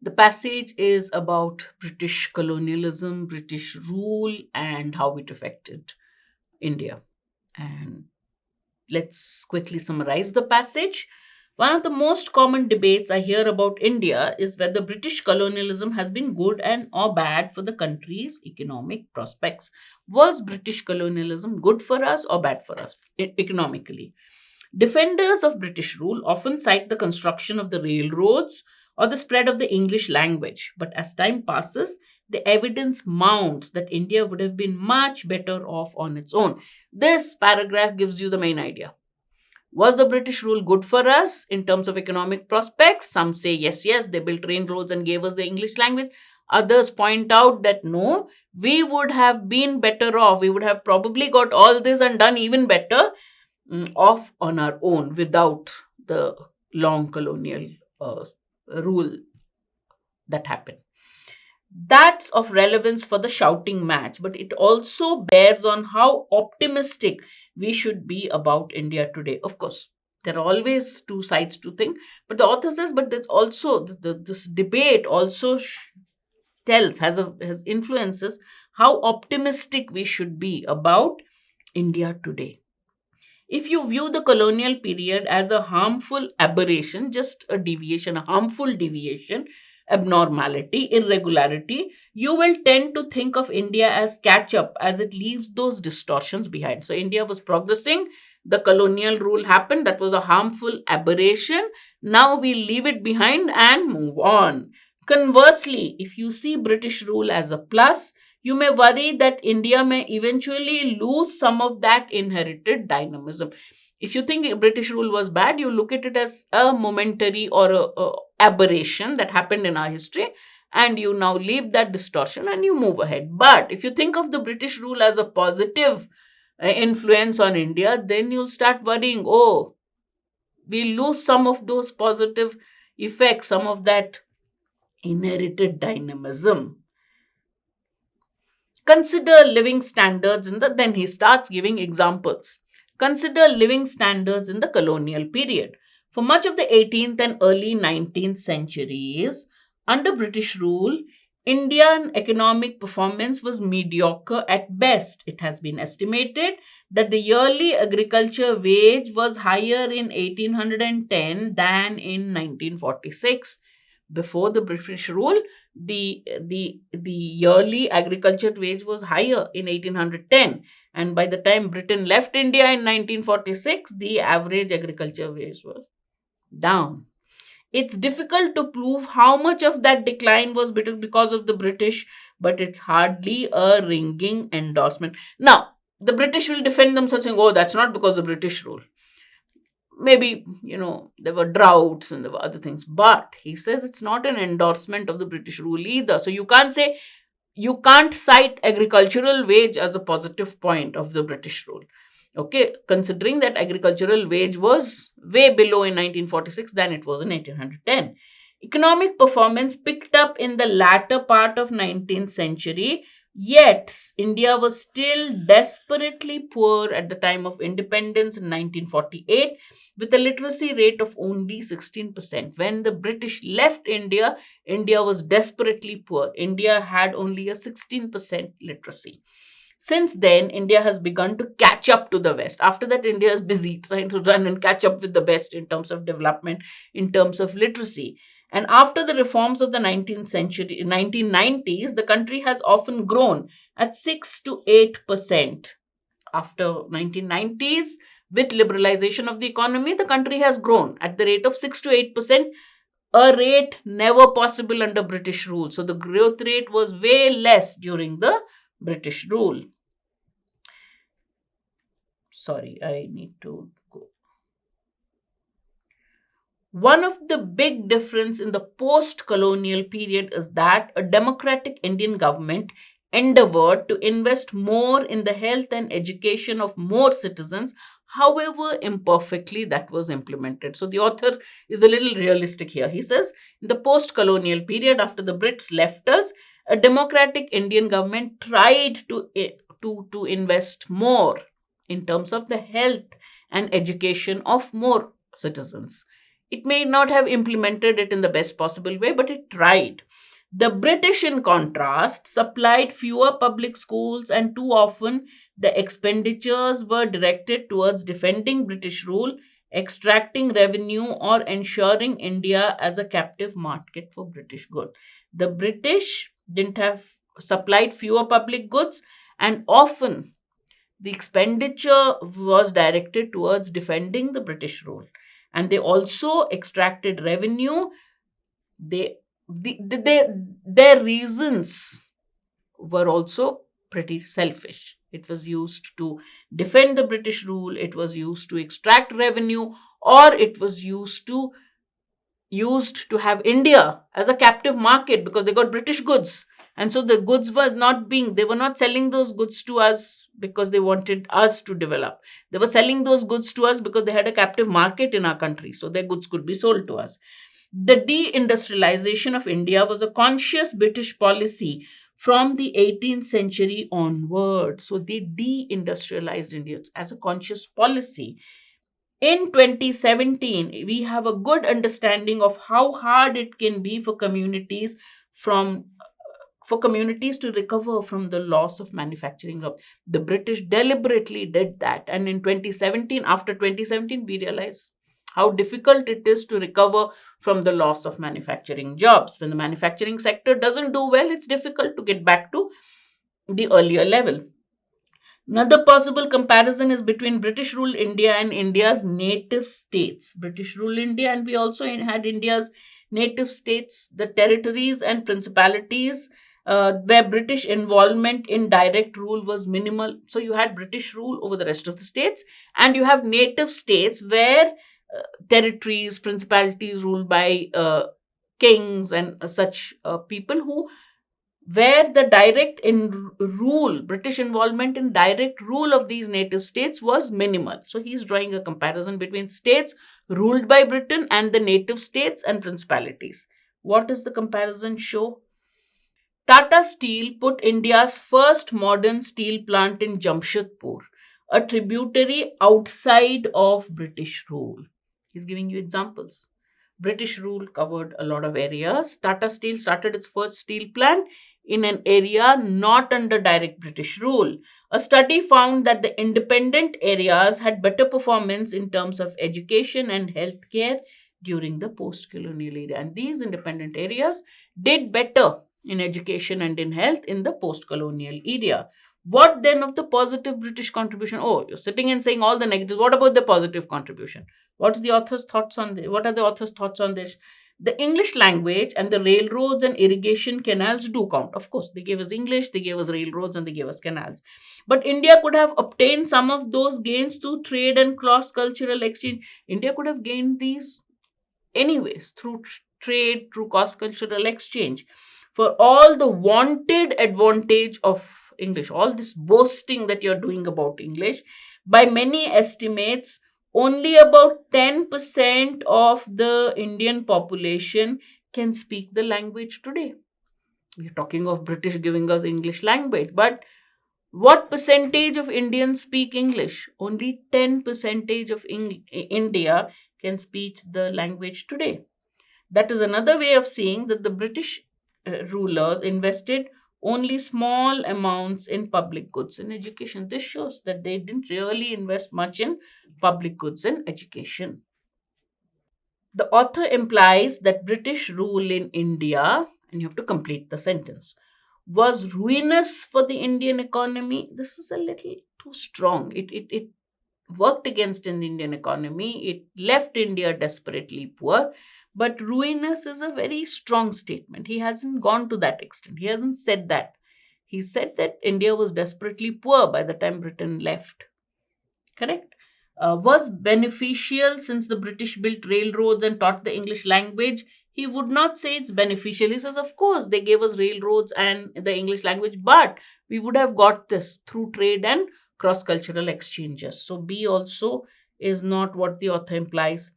The passage is about British colonialism, British rule, and how it affected India. And let's quickly summarize the passage. One of the most common debates I hear about India is whether British colonialism has been good and or bad for the country's economic prospects. Was British colonialism good for us or bad for us economically? Defenders of British rule often cite the construction of the railroads or the spread of the English language, but as time passes, the evidence mounts that India would have been much better off on its own. This paragraph gives you the main idea. Was the British rule good for us in terms of economic prospects? Some say yes, yes, they built railroads and gave us the English language. Others point out that no, we would have been better off. We would have probably got all this and done even better off on our own without the long colonial uh, rule that happened. That's of relevance for the shouting match, but it also bears on how optimistic we should be about India today. Of course, there are always two sides to think, but the author says, but there's also this debate also has influences how optimistic we should be about India today. If you view the colonial period as a harmful aberration, just a deviation, a harmful deviation, abnormality, irregularity, you will tend to think of India as catch up as it leaves those distortions behind. So, India was progressing, the colonial rule happened, that was a harmful aberration. Now we leave it behind and move on. Conversely, if you see British rule as a plus, you may worry that India may eventually lose some of that inherited dynamism. If you think British rule was bad, you look at it as a momentary or a aberration that happened in our history, and you now leave that distortion and you move ahead. But if you think of the British rule as a positive influence on India, then you'll start worrying, oh, we lose some of those positive effects, some of that inherited dynamism. Consider living standards in the, then he starts giving examples. Consider living standards in the colonial period. For much of the 18th and early 19th centuries, under British rule, Indian economic performance was mediocre at best. It has been estimated that the yearly agriculture wage was higher in 1810 than in 1946. Before the British rule, the yearly agriculture wage was higher in 1810, and by the time Britain left India in 1946, the average agriculture wage was down. It's difficult to prove how much of that decline was because of the British, but it's hardly a ringing endorsement. Now, the British will defend themselves saying, oh, that's not because of the British rule. Maybe, there were droughts and there were other things, but he says it's not an endorsement of the British rule either. So you can't cite agricultural wage as a positive point of the British rule. Okay, considering that agricultural wage was way below in 1946 than it was in 1810. Economic performance picked up in the latter part of 19th century, yet India was still desperately poor at the time of independence in 1948, with a literacy rate of only 16%. When the British left India, India was desperately poor. India had only a 16% literacy. Since then, India has begun to catch up to the West. After that, India is busy trying to run and catch up with the West in terms of development, in terms of literacy. And after the reforms of the 19th century, 1990s, the country has often grown at 6 to 8%. After 1990s, with liberalization of the economy, the country has grown at the rate of 6 to 8%, a rate never possible under British rule. So the growth rate was way less during the British rule. Sorry, I need to go. One of the big difference in the post-colonial period is that a democratic Indian government endeavored to invest more in the health and education of more citizens, however imperfectly that was implemented. So the author is a little realistic here. He says, in the post-colonial period, after the Brits left us, a democratic Indian government tried to invest more in terms of the health and education of more citizens. It may not have implemented it in the best possible way, but it tried. The British, in contrast, supplied fewer public schools, and too often the expenditures were directed towards defending British rule, extracting revenue, or ensuring India as a captive market for British goods. The British didn't have supplied fewer public goods, and often the expenditure was directed towards defending the British rule. And they also extracted revenue. They, their reasons were also pretty selfish. It was used to defend the British rule, it was used to extract revenue, or it was used to have India as a captive market because they got British goods. And so the goods were not being, they were not selling those goods to us because they wanted us to develop. They were selling those goods to us because they had a captive market in our country. So their goods could be sold to us. The deindustrialization of India was a conscious British policy from the 18th century onward. So they deindustrialized India as a conscious policy. In 2017, we have a good understanding of how hard it can be for from communities to recover from the loss of manufacturing jobs. The British deliberately did that. And in 2017, after 2017, we realized how difficult it is to recover from the loss of manufacturing jobs. When the manufacturing sector doesn't do well, it's difficult to get back to the earlier level. Another possible comparison is between British rule India and India's native states. British rule India, and we also had India's native states, the territories and principalities, where British involvement in direct rule was minimal. So you had British rule over the rest of the states, and you have native states where territories, principalities ruled by kings and such people who where the British involvement in direct rule of these native states was minimal. So he's drawing a comparison between states ruled by Britain and the native states and principalities. What does the comparison show? Tata Steel put India's first modern steel plant in Jamshedpur, a tributary outside of British rule. He's giving you examples. British rule covered a lot of areas. Tata Steel started its first steel plant in an area not under direct British rule. A study found that the independent areas had better performance in terms of education and healthcare during the post-colonial era. And these independent areas did better in education and in health in the post-colonial era. What then of the positive British contribution? Oh, you're sitting and saying all the negatives. What about the positive contribution? What are the author's thoughts on this? The English language and the railroads and irrigation canals do count. Of course, they gave us English, they gave us railroads, and they gave us canals. But India could have obtained some of those gains through trade and cross-cultural exchange. India could have gained these anyways through trade, through cross-cultural exchange. For all the wanted advantage of English, all this boasting that you're doing about English, by many estimates, only about 10% of the Indian population can speak the language today. We're talking of British giving us English language, but what percentage of Indians speak English? Only 10% of India can speak the language today. That is another way of seeing that the British rulers invested only small amounts in public goods and education. This shows that they didn't really invest much in public goods and education. The author implies that British rule in India, and you have to complete the sentence, was ruinous for the Indian economy. This is a little too strong. It worked against an Indian economy. It left India desperately poor. But ruinous is a very strong statement. He hasn't gone to that extent. He hasn't said that. He said that India was desperately poor by the time Britain left. Correct? Was beneficial since the British built railroads and taught the English language. He would not say it's beneficial. He says, of course, they gave us railroads and the English language, but we would have got this through trade and cross-cultural exchanges. So B also is not what the author implies.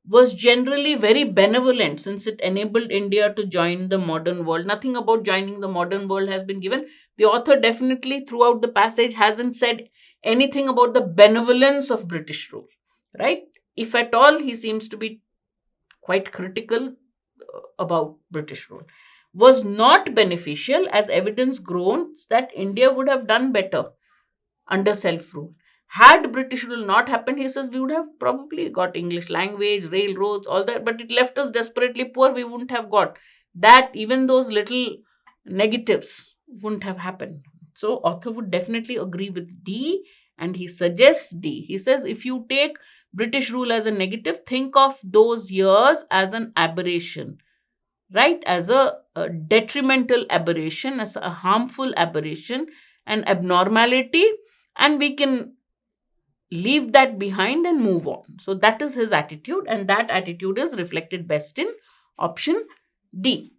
Was generally very benevolent since it enabled India to join the modern world. Nothing about joining the modern world has been given. The author definitely throughout the passage hasn't said anything about the benevolence of British rule, right? If at all, he seems to be quite critical about British rule, was not beneficial as evidence groans that India would have done better under self-rule. Had British rule not happened, he says, we would have probably got English language, railroads, all that, but it left us desperately poor. We wouldn't have got that. Even those little negatives wouldn't have happened. So author would definitely agree with D, and he suggests D. He says, if you take British rule as a negative, think of those years as an aberration, right? As a detrimental aberration, as a harmful aberration, an abnormality, and we can leave that behind and move on. So that is his attitude, and that attitude is reflected best in option D.